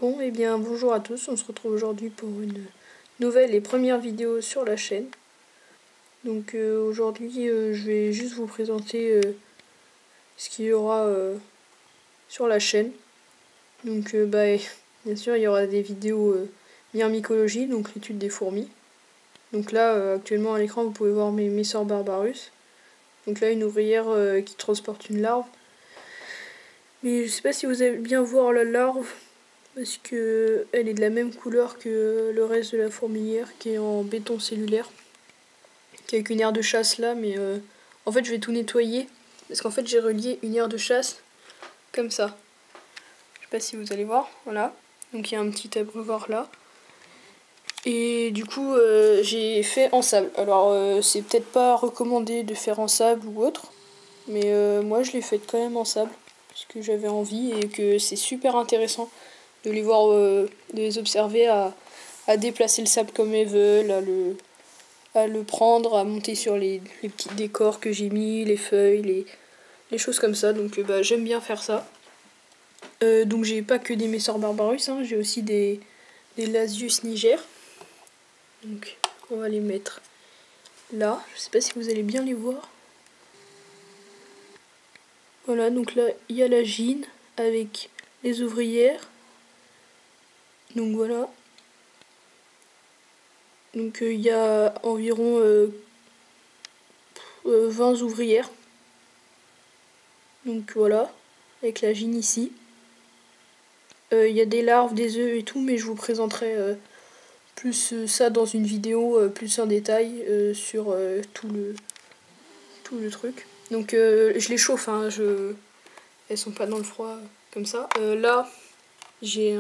Bon, eh bien bonjour à tous, on se retrouve aujourd'hui pour une nouvelle et première vidéo sur la chaîne. Donc aujourd'hui je vais juste vous présenter ce qu'il y aura sur la chaîne. Donc bien sûr il y aura des vidéos myrmicologie, donc l'étude des fourmis. Donc là actuellement à l'écran vous pouvez voir mes Messor barbarus. Donc là une ouvrière qui transporte une larve. Mais je sais pas si vous allez bien voir la larve, parce que elle est de la même couleur que le reste de la fourmilière, qui est en béton cellulaire, qui est avec une aire de chasse là, mais en fait je vais tout nettoyer, parce qu'en fait j'ai relié une aire de chasse comme ça. Je sais pas si vous allez voir, voilà. Donc il y a un petit abreuvoir là. Et du coup j'ai fait en sable. Alors c'est peut-être pas recommandé de faire en sable ou autre, mais moi je l'ai fait quand même en sable, parce que j'avais envie et que c'est super intéressant de les voir, de les observer à déplacer le sable comme elles veulent, à le prendre, à monter sur les petits décors que j'ai mis, les feuilles, les choses comme ça. Donc j'aime bien faire ça. Donc j'ai pas que des Messor barbarus, hein, j'ai aussi des Lasius niger. Donc on va les mettre là. Je sais pas si vous allez bien les voir. Voilà, donc là il y a la gine avec les ouvrières. Donc voilà. Donc il y a environ 20 ouvrières. Donc voilà, avec la gine ici. Il y a des larves, des œufs et tout, mais je vous présenterai plus ça dans une vidéo plus en détail sur tout le truc. Donc je les chauffe, hein, elles sont pas dans le froid comme ça. Là, j'ai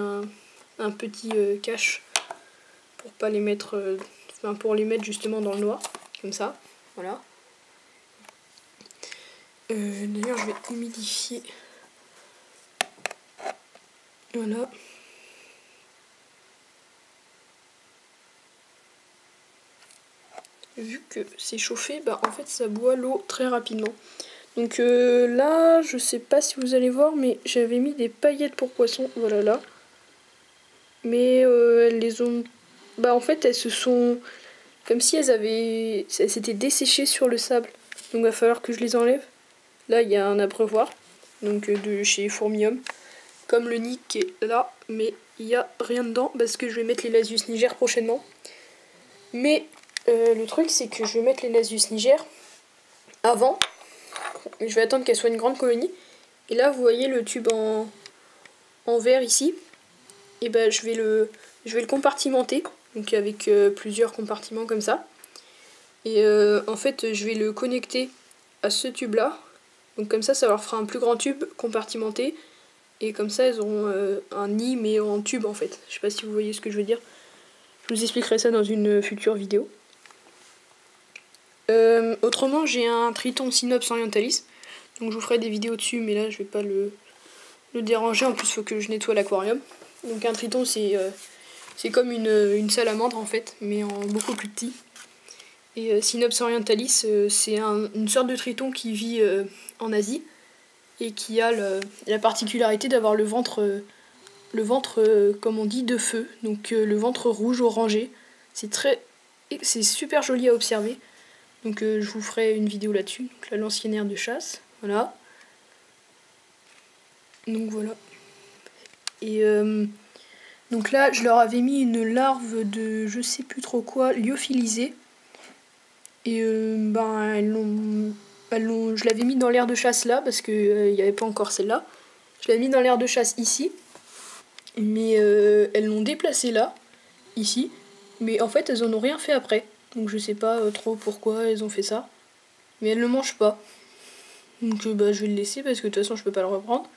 un petit cache pour pas les mettre, pour les mettre justement dans le noir, comme ça. Voilà. D'ailleurs, je vais humidifier. Voilà. Vu que c'est chauffé, en fait ça boit l'eau très rapidement. Donc là, je sais pas si vous allez voir, mais j'avais mis des paillettes pour poissons, voilà là. Mais elles les ont... en fait elles se sont... Comme si elles s'étaient desséchées sur le sable. Donc il va falloir que je les enlève. Là il y a un abreuvoir, donc de chez Fourmium. Comme le nid qui est là, mais il n'y a rien dedans parce que je vais mettre les Lasius niger prochainement. Mais le truc c'est que je vais mettre les Lasius niger avant. Je vais attendre qu'elle soit une grande colonie. Et là vous voyez le tube en verre ici. Et je vais le compartimenter. Donc avec plusieurs compartiments comme ça. Et en fait je vais le connecter à ce tube là. Donc comme ça leur fera un plus grand tube compartimenté. Et comme ça elles auront un nid mais en tube en fait. Je sais pas si vous voyez ce que je veux dire. Je vous expliquerai ça dans une future vidéo. Autrement j'ai un Triton Synops orientalis. Donc je vous ferai des vidéos dessus, mais là je vais pas le déranger. En plus il faut que je nettoie l'aquarium. Donc un Triton c'est comme une salamandre en fait, mais en beaucoup plus petit. Et Synops orientalis c'est une sorte de triton qui vit en Asie et qui a la particularité d'avoir le ventre comme on dit de feu, donc le ventre rouge orangé. C'est super joli à observer. Donc je vous ferai une vidéo là-dessus. Donc là l'ancienne aire de chasse, voilà. Donc voilà. Et donc là je leur avais mis une larve de je sais plus trop quoi, lyophilisée. Et je l'avais mis dans l'aire de chasse là parce qu'il n'y avait pas encore celle-là. Je l'avais mis dans l'aire de chasse ici. Mais elles l'ont déplacée là, ici. Mais en fait elles en ont rien fait après. Donc je sais pas trop pourquoi elles ont fait ça. Mais elles ne mangent pas. Donc je vais le laisser parce que de toute façon je peux pas le reprendre.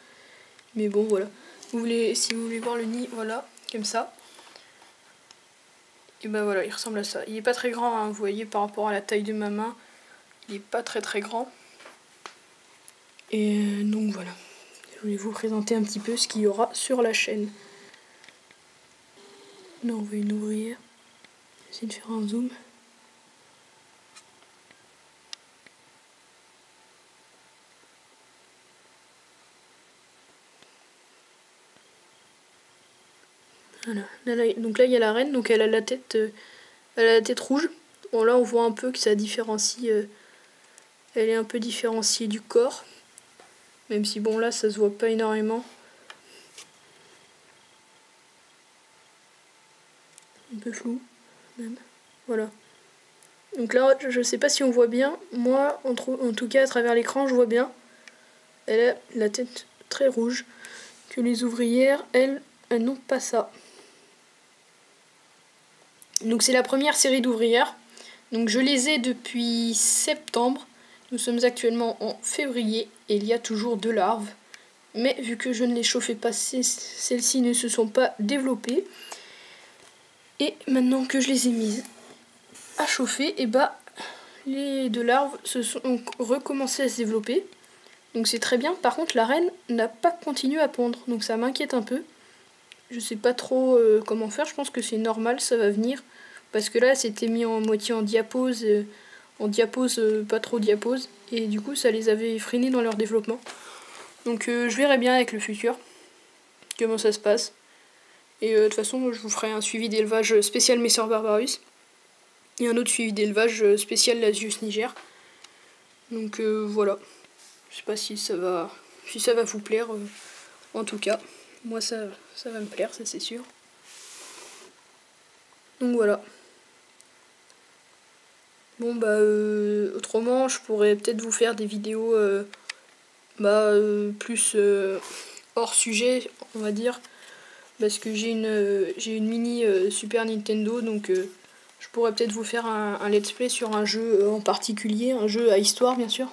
Mais bon voilà. Si vous voulez voir le nid, voilà, comme ça. Et voilà, il ressemble à ça. Il est pas très grand, hein, vous voyez, par rapport à la taille de ma main. Il est pas très très grand. Et donc voilà. Je voulais vous présenter un petit peu ce qu'il y aura sur la chaîne. Là on voit une ouvrière. J'essaie de faire un zoom. Voilà. Donc là il y a la reine, donc elle a la tête rouge. Bon là on voit un peu que ça différencie, elle est un peu différenciée du corps. Même si bon là ça se voit pas énormément. Un peu flou même. Voilà. Donc là je sais pas si on voit bien. Moi en tout cas à travers l'écran je vois bien. Elle a la tête très rouge. Que les ouvrières, elles n'ont pas ça. Donc c'est la première série d'ouvrières. Donc je les ai depuis septembre. Nous sommes actuellement en février et il y a toujours 2 larves. Mais vu que je ne les chauffais pas, celles-ci ne se sont pas développées. Et maintenant que je les ai mises à chauffer, et bah les 2 larves ont recommencé à se développer. Donc c'est très bien. Par contre la reine n'a pas continué à pondre. Donc ça m'inquiète un peu. Je sais pas trop comment faire. Je pense que c'est normal, ça va venir. Parce que là c'était mis en moitié en diapose. Pas trop diapose. Et du coup ça les avait freinés dans leur développement. Donc je verrai bien avec le futur comment ça se passe. Et de toute façon je vous ferai un suivi d'élevage spécial Messor Barbarus. Et un autre suivi d'élevage spécial Lasius Niger. Donc voilà. Je sais pas si ça va vous plaire. En tout cas, moi ça va me plaire, ça c'est sûr. Donc voilà. Bon bah autrement je pourrais peut-être vous faire des vidéos plus hors sujet on va dire. Parce que j'ai une mini Super Nintendo, donc je pourrais peut-être vous faire un let's play sur un jeu en particulier, un jeu à histoire bien sûr.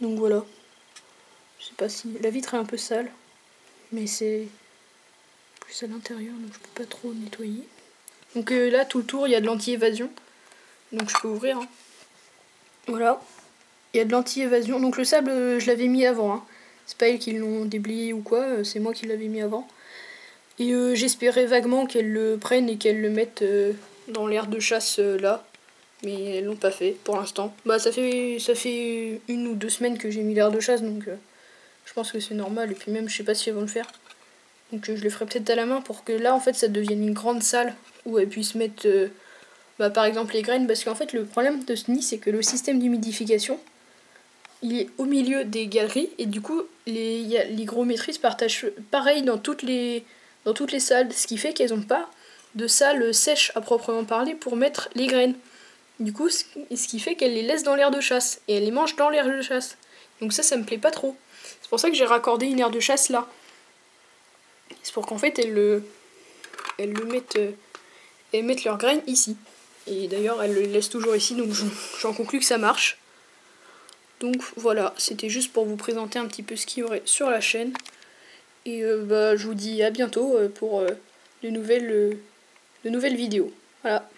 Donc voilà. Je sais pas si... La vitre est un peu sale, mais c'est plus à l'intérieur, donc je peux pas trop nettoyer. Donc là, tout le tour, il y a de l'anti-évasion. Donc je peux ouvrir. Hein. Voilà. Il y a de l'anti-évasion. Donc le sable, je l'avais mis avant. Hein. C'est pas elles qui l'ont déblayé ou quoi, c'est moi qui l'avais mis avant. Et j'espérais vaguement qu'elles le prennent et qu'elles le mettent dans l'aire de chasse là. Mais elles l'ont pas fait pour l'instant. Bah ça fait 1 ou 2 semaines que j'ai mis l'aire de chasse, donc je pense que c'est normal. Et puis même, je sais pas si elles vont le faire. Donc je les ferai peut-être à la main pour que là, en fait, ça devienne une grande salle où elles puissent mettre, par exemple, les graines. Parce qu'en fait, le problème de ce nid, c'est que le système d'humidification, il est au milieu des galeries. Et du coup, l'hygrométrie partagent pareil dans toutes les salles. Ce qui fait qu'elles n'ont pas de salle sèche à proprement parler pour mettre les graines. Du coup, ce qui fait qu'elles les laissent dans l'aire de chasse. Et elles les mangent dans l'aire de chasse. Donc ça me plaît pas trop. C'est pour ça que j'ai raccordé une aire de chasse là. C'est pour qu'en fait elles mettent leurs graines ici. Et d'ailleurs elles le laissent toujours ici, donc j'en conclus que ça marche. Donc voilà, c'était juste pour vous présenter un petit peu ce qu'il y aurait sur la chaîne. Et je vous dis à bientôt pour de nouvelles vidéos. Voilà.